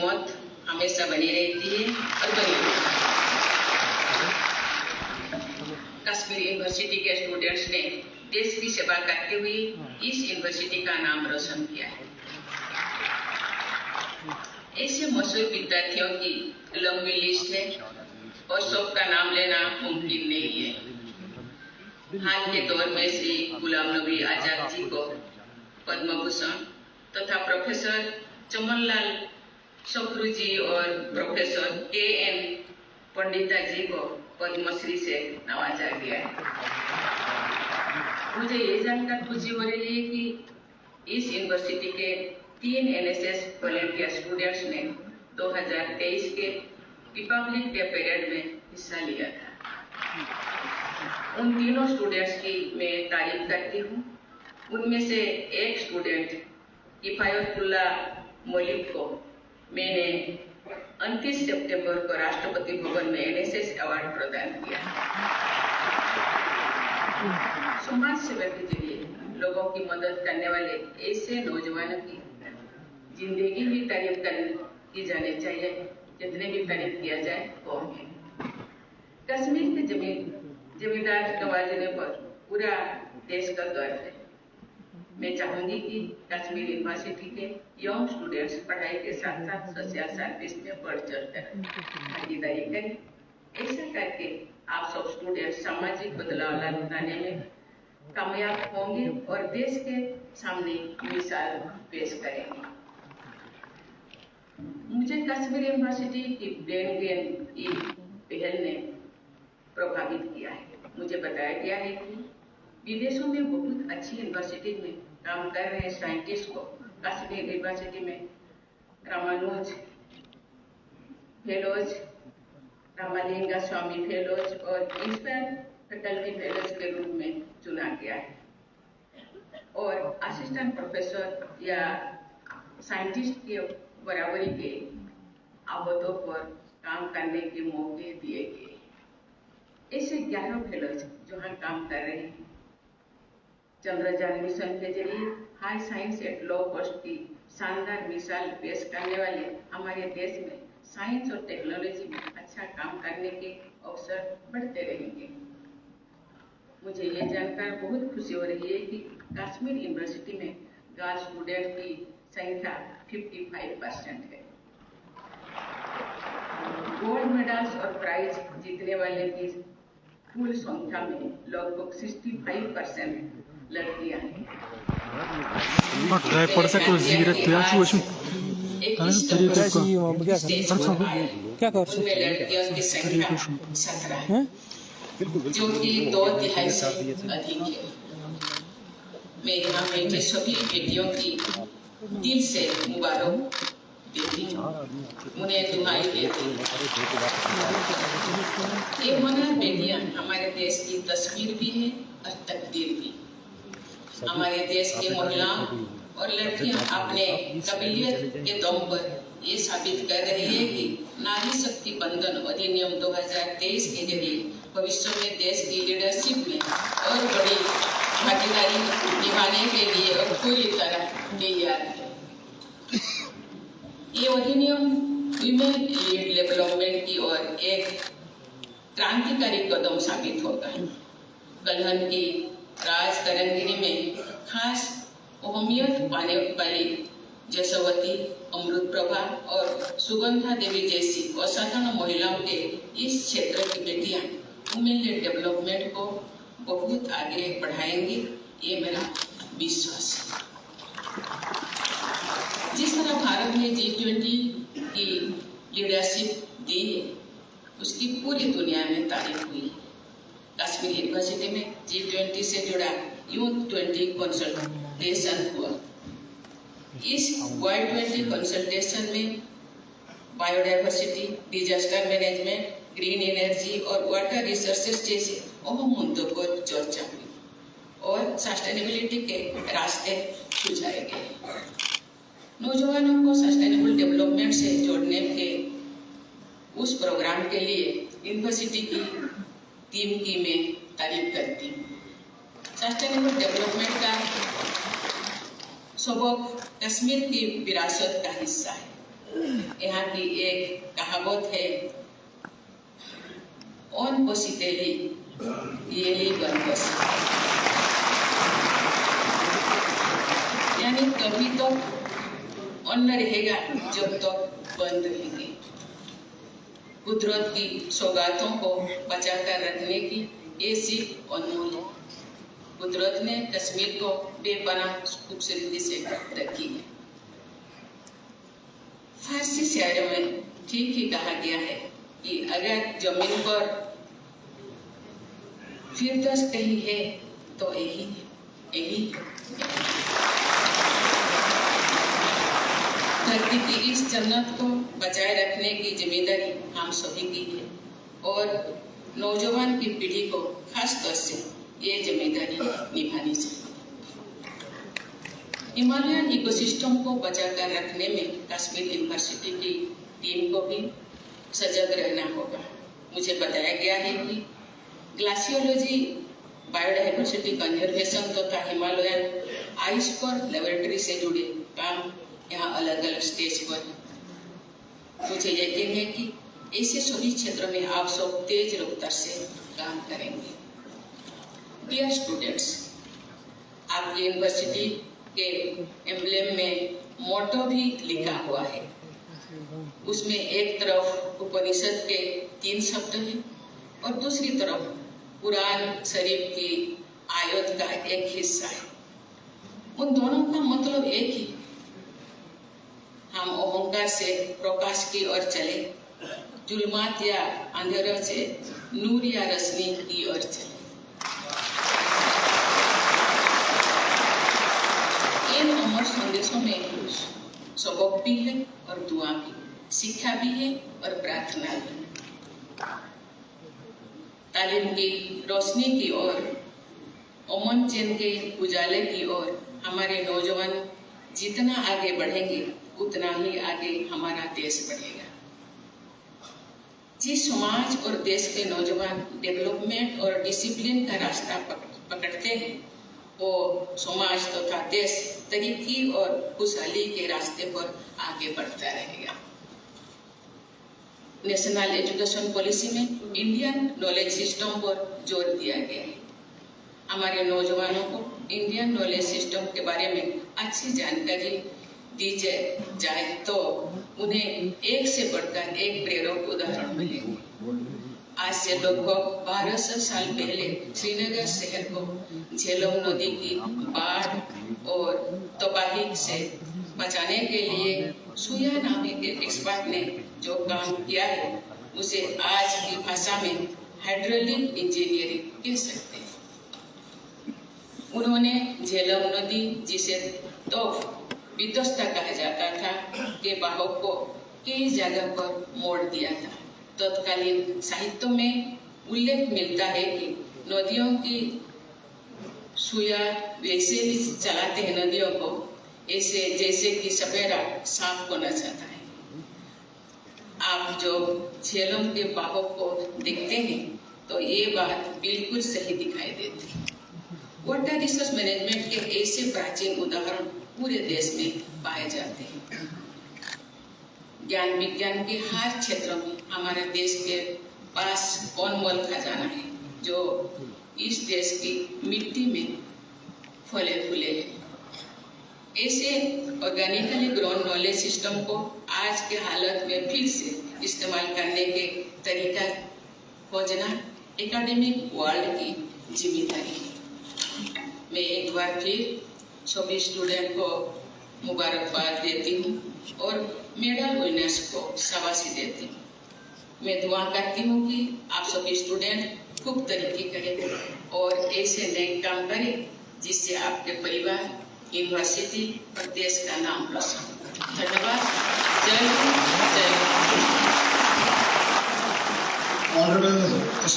मौत हमेशा बनी रहती है और बनी रहती है। कश्मीर यूनिवर्सिटी के स्टूडेंट्स ने देश की सेवा करते हुए इस यूनिवर्सिटी का नाम रोशन किया है। ऐसे मशहूर विद्यार्थियों की लंबी लिस्ट है और सबका नाम लेना मुमकिन नहीं है। हाल के दौर में श्री गुलाम नबी आजाद जी को पद्म भूषण तथा प्रोफेसर चमनलाल सप्रू जी और प्रोफेसर के.एन. पंडिता जी को पद्मश्री से नवाजा गया है। मुझे ये जानकर खुशी हो रही है कि इस यूनिवर्सिटी के 3 NSS वॉलंटियर स्टूडेंट्स ने 2023 के रिपब्लिक डे परेड में हिस्सा लिया था। उन तीनों स्टूडेंट्स की मैं तारीफ करती हूँ। उनमें से एक स्टूडेंट किफायतुल्ला मलिक को मैंने 29 सितंबर को राष्ट्रपति भवन में NSS अवार्ड प्रदान किया। समाज सेवा के जरिए लोगों की मदद करने वाले ऐसे नौजवानों की जिंदगी भी तारीफ की जानी चाहिए, जितने भी तारीफ किया जाए कम है। कश्मीर के जमींदार नवाजने पर पूरा देश का गर्व है। मैं चाहूंगी कि कश्मीर यूनिवर्सिटी के यंग स्टूडेंट्स पढ़ाई के साथ साथ सोशल सर्विस में बढ़ चढ़कर भागीदारी करें। ऐसा करके आप सब स्टूडेंट सामाजिक बदलाव लाने में कामयाब होंगे और देश के सामने मिसाल पेश करेंगे। मुझे कश्मीर यूनिवर्सिटी की ब्रेन गेन की पहल ने प्रभावित किया है। मुझे बताया गया है कि विदेशों में बहुत अच्छी यूनिवर्सिटी में काम कर रहे साइंटिस्ट को कश्मीर यूनिवर्सिटी में रामानुज फेलोज, रामालिंगा स्वामी फेलोज और इंस्पायर फैकल्टी फेलोज के रूप में चुना गया है और असिस्टेंट प्रोफेसर या साइंटिस्ट के बराबरी के अहदों पर काम करने के मौके दिए गए। ऐसे 11 फेलोज जो यहाँ काम कर रहे हैं चंद्रयान मिशन के जरिए high science at low cost की शानदार मिसाल पेश करने वाले हमारे देश में साइंस और टेक्नोलॉजी में अच्छा काम करने के अवसर बढ़ते रहेंगे। मुझे ये जानकर बहुत खुशी हो रही है कि कश्मीर यूनिवर्सिटी में गर्ल्स स्टूडेंट की संख्या 55% है। गोल्ड मेडल्स और प्राइज जीतने वाले की कुल संख्या में लगभग 65% लड़कियां हैं। क्या कर सकते हैं? लड़कियों की संख्या 17 है, जो कि 2/3 से अधिक है। मैं यहाँ बैठे सभी बेटियों की दिल से मुबारक देती हूँ, उन्हें दुआएं देती हूँ। ये महान बेटियां हमारे देश की तस्वीर भी है और तकदीर भी। हमारे देश की महिलाओं और लड़कियां अपने काबिलियत के दम पर ये साबित कर रही है कि नारी शक्ति बंधन अधिनियम 2023 के जरिए भविष्य में देश की लीडरशिप में और बड़ी भागीदारी निभाने के लिए और पूरी तरह तैयार है। ये अधिनियम विमेन लीड डेवलपमेंट की ओर एक क्रांतिकारी कदम साबित होगा। कलहन की राजतरंगिणी में खास अहमियत पाने वाली जसवती, अमृत प्रभा और सुगंधा देवी जैसी असाधारण महिलाओं के इस क्षेत्र की बेटियां वुमेन लेड डेवलपमेंट को बहुत आगे बढ़ाएंगी, ये मेरा विश्वास है। जिस तरह भारत ने G20 की लीडरशिप दी है, उसकी पूरी दुनिया में तारीफ हुई है। कश्मीर यूनिवर्सिटी में G20 से जुड़ा यूथ 20 कंसल्टेशन हुआ। इस Y20 कंसल्टेशन में biodiversity, disaster management, green energy और वाटर रिसोर्सेज जैसे अहम मुद्दों पर चर्चा हुई और सस्टेनेबिलिटी के रास्ते सुझाए गए। नौजवानों को सस्टेनेबल डेवलपमेंट से जोड़ने के उस प्रोग्राम के लिए यूनिवर्सिटी की टीम की मैं तारीफ करती हूँ। सस्टेनेबल डेवलपमेंट का सबक कश्मीर की विरासत का हिस्सा है। यहाँ की एक कहावत है, ओन पोसितेली येली बनबस, यानी कभी तो अन्न रहेगा जब तक बंद रहेंगे। कुदरत की सौगातों को बचाकर रखने की ये सीख अनमोल है। कुदरत ने कश्मीर को बेपनाह खूबसूरती से रखी है। फारसी शायरों में ठीक ही कहा गया है कि अगर जमीन पर फिरदौस कहीं है तो यही धरती की इस जन्नत को बचाए रखने की जिम्मेदारी हम सभी की है और नौजवान की पीढ़ी को खास तौर से ये जिम्मेदारी निभानी चाहिए। हिमालयन इकोसिस्टम को बचाकर रखने में कश्मीर यूनिवर्सिटी की टीम को भी सजग रहना होगा। मुझे बताया गया है कि ग्लासियोलॉजी, बायोडाइवर्सिटी कंजर्वेशन तथा हिमालयन आइस कोर लेबोरेटरी से जुड़े काम यहाँ अलग अलग स्टेज पर। मुझे यकीन है कि ऐसे सभी क्षेत्रों में आप सब तेज रफ्तार से काम करेंगे। डियर स्टूडेंट्स, आपकी यूनिवर्सिटी के एम्ब्लेम में मोटो भी लिखा हुआ है। उसमें एक तरफ उपनिषद के 3 शब्द हैं और दूसरी तरफ कुरान शरीफ की आयत का एक हिस्सा है। उन दोनों का मतलब एक ही, हम अहंकार से प्रकाश की ओर चले, जुल्मात या अंधेरों से नूर या रोशनी की ओर चले। इन अमर संदेशों में सबक भी है और दुआ भी, शिक्षा भी है और प्रार्थना भी। तालीम की रोशनी की ओर, अमन चैन के उजाले की ओर हमारे नौजवान जितना आगे बढ़ेंगे उतना ही आगे हमारा देश बढ़ेगा। जिस समाज और देश के नौजवान डेवलपमेंट और डिसिप्लिन का रास्ता पकड़ते हैं, वो समाज तथा देश तरक्की और खुशहाली के रास्ते पर आगे बढ़ता रहेगा। नेशनल एजुकेशन पॉलिसी में इंडियन नॉलेज सिस्टम पर जोर दिया गया है। हमारे नौजवानों को इंडियन नॉलेज सिस्टम के बारे में अच्छी जानकारी दी जाए तो उन्हें एक से बढ़कर एक प्रेरक उदाहरण मिलेंगे। आज से लगभग 1200 साल पहले श्रीनगर शहर को झेलम नदी की बाढ़ और तबाही से बचाने के लिए सुया नामी के एक्सपर्ट ने जो काम किया है उसे आज की भाषा में हाइड्रोलिक इंजीनियरिंग कह सकते हैं। उन्होंने झेलम नदी, जिसे तो विध्वंसता कहा जाता था, के बहाव को कई जगह पर मोड़ दिया था। तत्कालीन साहित्य में उल्लेख मिलता है कि नदियों की सुया वैसे ही चलाते हैं नदियों को, ऐसे जैसे कि सपेरा सांप को नचाता है। आप जो झेलम के बहाव को देखते हैं तो ये बात बिल्कुल सही दिखाई देती है। वाटर रिसोर्स मैनेजमेंट के ऐसे प्राचीन उदाहरण पूरे देश में पाए जाते हैं। ज्ञान विज्ञान के हर क्षेत्र में हमारे देश के पास अनमोल खजाना है जो इस देश की मिट्टी में फले फूले हैं। ऐसे ऑर्गेनिकली ग्रोन नॉलेज सिस्टम को आज के हालत में फिर से इस्तेमाल करने के तरीका खोजना एकेडमिक वर्ल्ड की जिम्मेदारी है। मैं एक बार फिर सभी स्टूडेंट को मुबारकबाद देती हूँ और मेडल विनर्स को शाबाशी देती हूँ। मैं दुआ करती हूँ कि आप सभी स्टूडेंट खूब तरक्की करें और ऐसे नए काम करें जिससे आपके परिवार, यूनिवर्सिटी और देश का नाम रोशन हो। धन्यवाद। जय हिंद, जय भारत।